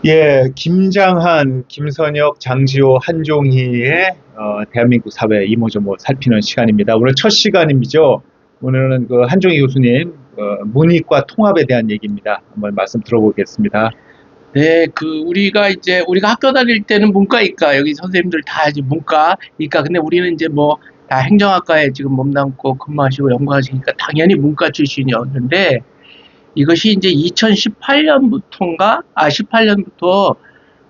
예, 김장한, 김선혁, 장지호, 한종희의 대한민국 사회 이모저모 살피는 시간입니다. 오늘 첫 시간이죠. 오늘은 그 한종희 교수님 문이과 통합에 대한 얘기입니다. 한번 말씀 들어보겠습니다. 네, 우리가 학교 다닐 때는 문과이과, 여기 선생님들 다 이제 문과이과, 근데 우리는 이제 뭐 다 행정학과에 지금 몸담고 근무하시고 연구하시니까 당연히 문과 출신이었는데, 이것이 이제 2018년부터인가? 18년부터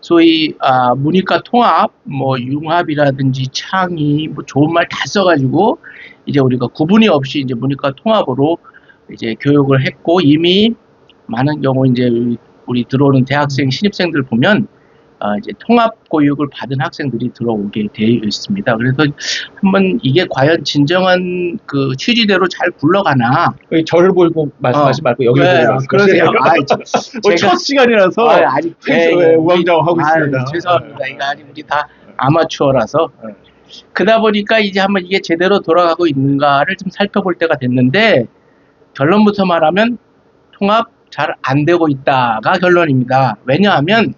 소위, 문이과 통합, 뭐 융합이라든지 창의, 뭐 좋은 말 다 써가지고, 이제 우리가 구분이 없이 이제 문이과 통합으로 이제 교육을 했고, 이미 많은 경우 이제 우리 들어오는 대학생 신입생들 보면 이제 통합 교육을 받은 학생들이 들어오게 되어 있습니다. 그래서 한번 이게 과연 진정한 그 취지대로 잘 굴러가나? 저를 보고 말씀하지 말고 여기를 네, 보고 그러세요. 말씀하세요. 첫 시간이라서 아직 우왕좌왕하고 있습니다. 죄송합니다. 이거 아직 우리 다 아마추어라서. 그러다 보니까 이제 한번 이게 제대로 돌아가고 있는가를 좀 살펴볼 때가 됐는데, 결론부터 말하면 통합 잘 안 되고 있다가 결론입니다. 왜냐하면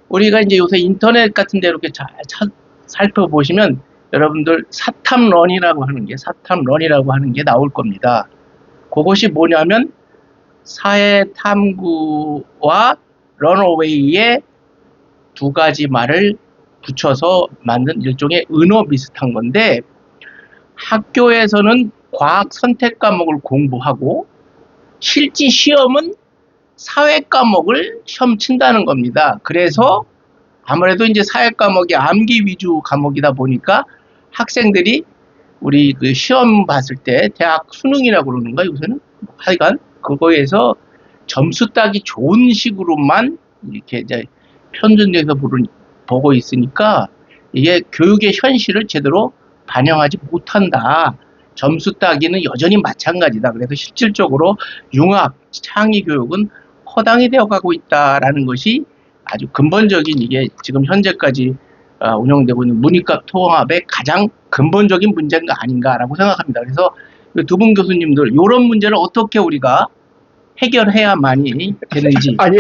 우리가 이제 요새 인터넷 같은 데 이렇게 잘 살펴보시면 여러분들 사탐런이라고 하는 게 나올 겁니다. 그것이 뭐냐면 사회탐구와 런어웨이의 두 가지 말을 붙여서 만든 일종의 은어 비슷한 건데, 학교에서는 과학 선택 과목을 공부하고 실제 시험은 사회 과목을 시험 친다는 겁니다. 그래서 아무래도 이제 사회 과목이 암기 위주 과목이다 보니까 학생들이 우리 그 시험 봤을 때 대학 수능이라고 그러는가 요새는? 하여간 그거에서 점수 따기 좋은 식으로만 이렇게 이제 편준돼서 보고 있으니까 이게 교육의 현실을 제대로 반영하지 못한다. 점수 따기는 여전히 마찬가지다. 그래서 실질적으로 융합, 창의 교육은 허당이 되어가고 있다라는 것이 아주 근본적인, 이게 지금 현재까지 운영되고 있는 문이과 통합의 가장 근본적인 문제가 아닌가라고 생각합니다. 그래서 두 분 교수님들 이런 문제를 어떻게 우리가 해결해야만이 되는지. 아니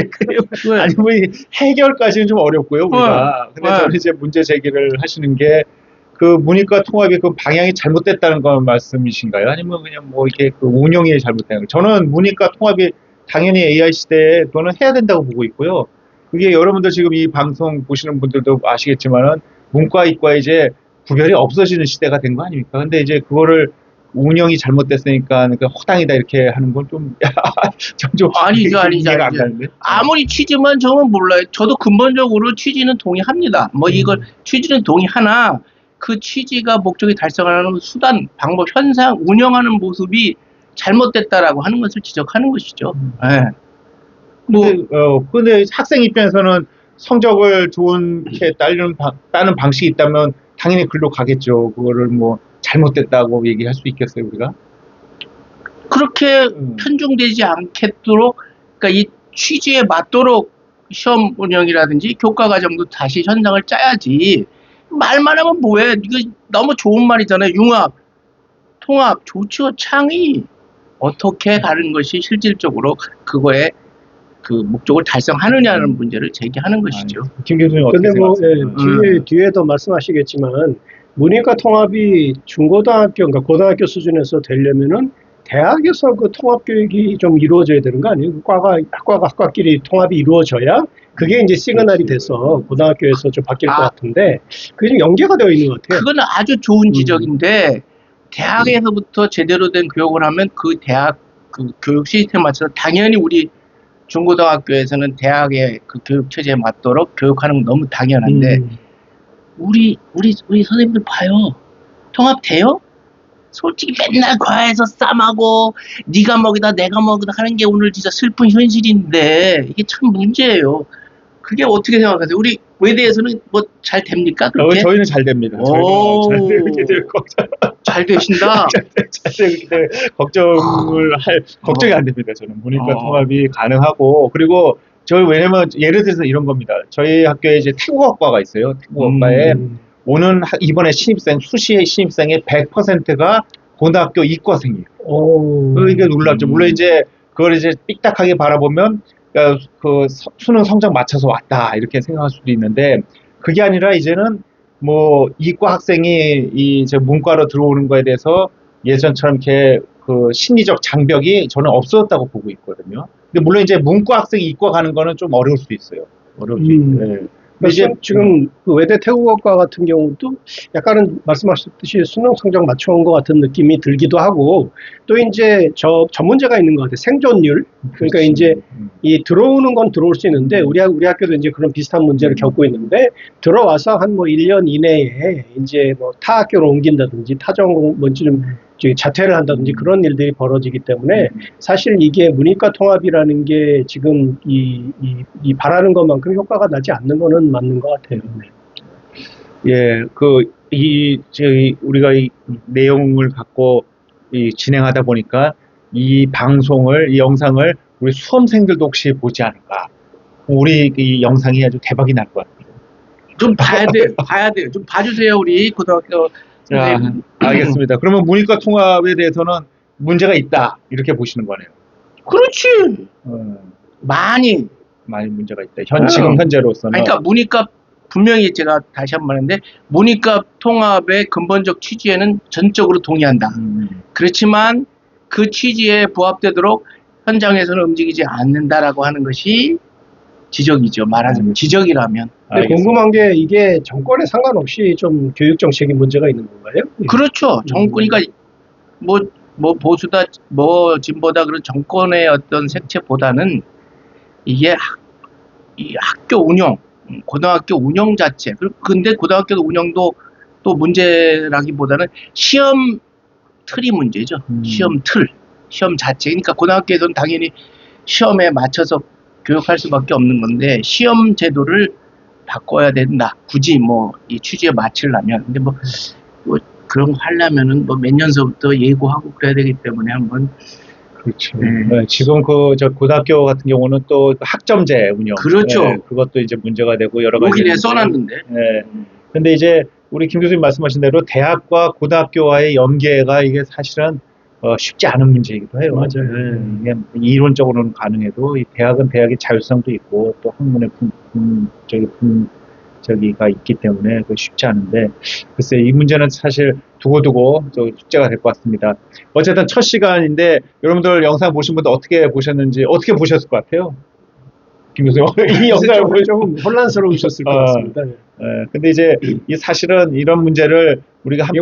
뭐 해결까지는 좀 어렵고요, 우리가. 근데 저는 이제 문제 제기를 하시는 게 그 문이과 통합의 그 방향이 잘못됐다는 건 말씀이신가요? 아니면 그냥 뭐 이렇게 그 운영이 잘못된 거? 저는 문이과 통합이 당연히 AI 시대에 또는 해야 된다고 보고 있고요. 그게 여러분들 지금 이 방송 보시는 분들도 아시겠지만은 문과, 이과 이제 구별이 없어지는 시대가 된 거 아닙니까? 근데 이제 그거를 운영이 잘못됐으니까 그 허당이다 이렇게 하는 건 좀 아니죠. 이해가 안 가는데. 아무리 취지만 저는 몰라요. 저도 근본적으로 취지는 동의합니다. 뭐 이걸 취지는 동의하나 그 취지가 목적이 달성하는 수단, 방법, 현상, 운영하는 모습이 잘못됐다라고 하는 것을 지적하는 것이죠. 네. 근데 학생 입장에서는 성적을 좋게 따는 방식이 있다면 당연히 글로 가겠죠. 그거를 뭐 잘못됐다고 얘기할 수 있겠어요, 우리가? 그렇게 편중되지 않겠도록, 그러니까 이 취지에 맞도록 시험 운영이라든지 교과 과정도 다시 현장을 짜야지. 말만 하면 뭐해? 이거 너무 좋은 말이잖아요. 융합, 통합, 좋죠. 창의. 어떻게 가는 것이 실질적으로 그거에 그 목적을 달성하느냐는 문제를 제기하는 것이죠. 김 교수님 어떻게 생각하세요? 뒤에도 말씀하시겠지만 문이과 통합이 중고등학교, 그러니까 고등학교 수준에서 되려면은 대학에서 그 통합 교육이 좀 이루어져야 되는 거 아니에요? 학과가 학과끼리 통합이 이루어져야 그게 이제 시그널이 돼서 고등학교에서 좀 바뀔 것 같은데 그게 좀 연계가 되어 있는 것 같아요. 그거는 아주 좋은 지적인데 대학에서부터 제대로 된 교육을 하면 그 대학 그 교육 시스템에 맞춰서 당연히 우리 중고등학교에서는 대학의 그 교육 체제에 맞도록 교육하는 건 너무 당연한데 우리 선생님들 봐요. 통합돼요? 솔직히 맨날 과외에서 쌈하고 네가 먹이다 내가 먹이다 하는 게 오늘 진짜 슬픈 현실인데 이게 참 문제예요. 그게 어떻게 생각하세요? 우리 외대에서는 뭐 잘 됩니까? 그렇게? 저희는 잘 됩니다. 저희는 잘 되게 될 거죠. 잘 되신다. 잘 되기 때문에 걱정이 안 됩니다. 저는 문이과 통합이 가능하고 그리고 저희 왜냐면 예를 들어서 이런 겁니다. 저희 학교에 이제 태국어과가 있어요. 태국어과에 오는 이번에 수시의 신입생의 100%가 고등학교 이과생이에요. 이게 놀랍죠. 물론 이제 그걸 이제 삑딱하게 바라보면 그러니까 그 수능 성적 맞춰서 왔다 이렇게 생각할 수도 있는데 그게 아니라 이제는 뭐 이과 학생이 이제 문과로 들어오는 거에 대해서 예전처럼 이렇게 그 심리적 장벽이 저는 없어졌다고 보고 있거든요. 근데 물론 이제 문과 학생이 이과 가는 거는 좀 어려울 수도 있어요. 어려울 수 있어요. 네. 근데 이제 지금 그 외대 태국어과 같은 경우도 약간은 말씀하셨듯이 수능 성적 맞춰온 것 같은 느낌이 들기도 하고 또 이제 저 문제가 있는 것 같아요. 생존율. 그러니까 그렇지. 이제 이 들어오는 건 들어올 수 있는데 우리 학교도 이제 그런 비슷한 문제를 겪고 있는데 들어와서 한 뭐 1년 이내에 이제 뭐 타 학교로 옮긴다든지 타전 뭔지 좀 자퇴를 한다든지 그런 일들이 벌어지기 때문에 사실 이게 문이과 통합이라는 게 지금 이 바라는 것만큼 효과가 나지 않는 거는 맞는 것 같아요. 예, 저희 우리가 이 내용을 갖고 진행하다 보니까 이 영상을 우리 수험생들도 혹시 보지 않을까. 우리 이 영상이 아주 대박이 날 것 같아요. 좀 봐야 돼요. 봐야 돼요. 좀 봐주세요, 우리 고등학교 자, 선생님. 알겠습니다. 그러면 문이과 통합에 대해서는 문제가 있다. 이렇게 보시는 거네요. 그렇지. 많이. 많이 문제가 있다. 지금 현재로서는. 아니, 그러니까 문이과 분명히 제가 다시 한 번 하는데 문이과 통합의 근본적 취지에는 전적으로 동의한다. 그렇지만 그 취지에 부합되도록 현장에서는 움직이지 않는다라고 하는 것이 지적이죠. 말하자면 지적이라면. 근데 궁금한 게 이게 정권에 상관없이 좀 교육 정책이 문제가 있는 건가요? 그렇죠. 정권이니까 뭐 보수다, 뭐 진보다 그런 정권의 어떤 색채보다는 이게 이 학교 운영, 고등학교 운영 자체. 근데 고등학교 운영도 또 문제라기보다는 시험 틀이 문제죠. 시험 자체. 그러니까 고등학교에서는 당연히 시험에 맞춰서 교육할 수밖에 없는 건데 시험 제도를 바꿔야 된다. 굳이 뭐 이 취지에 맞추려면. 근데 뭐 그런 거 하려면은 뭐 몇 년서부터 예고하고 그래야 되기 때문에 한번. 그렇죠. 네, 지금 저 고등학교 같은 경우는 또 학점제 운영. 그렇죠. 네, 그것도 이제 문제가 되고 여러 가지. 여기에 써놨는데. 네. 근데 이제 우리 김 교수님 말씀하신 대로 대학과 고등학교와의 연계가 이게 사실은 쉽지 않은 문제이기도 해요. 맞아요. 이게 이론적으로는 가능해도 이 대학은 대학의 자율성도 있고 또 학문의 저기가 있기 때문에 그 쉽지 않은데 글쎄 이 문제는 사실 두고두고 숙제가 될 것 같습니다. 어쨌든 첫 시간인데 여러분들 영상 보신 분들 어떻게 보셨는지 어떻게 보셨을 것 같아요? 김 교수님 이 영상을 보면 좀 혼란스러우셨을 것 같습니다. 근데 이제 이 사실은 이런 문제를 우리가 함께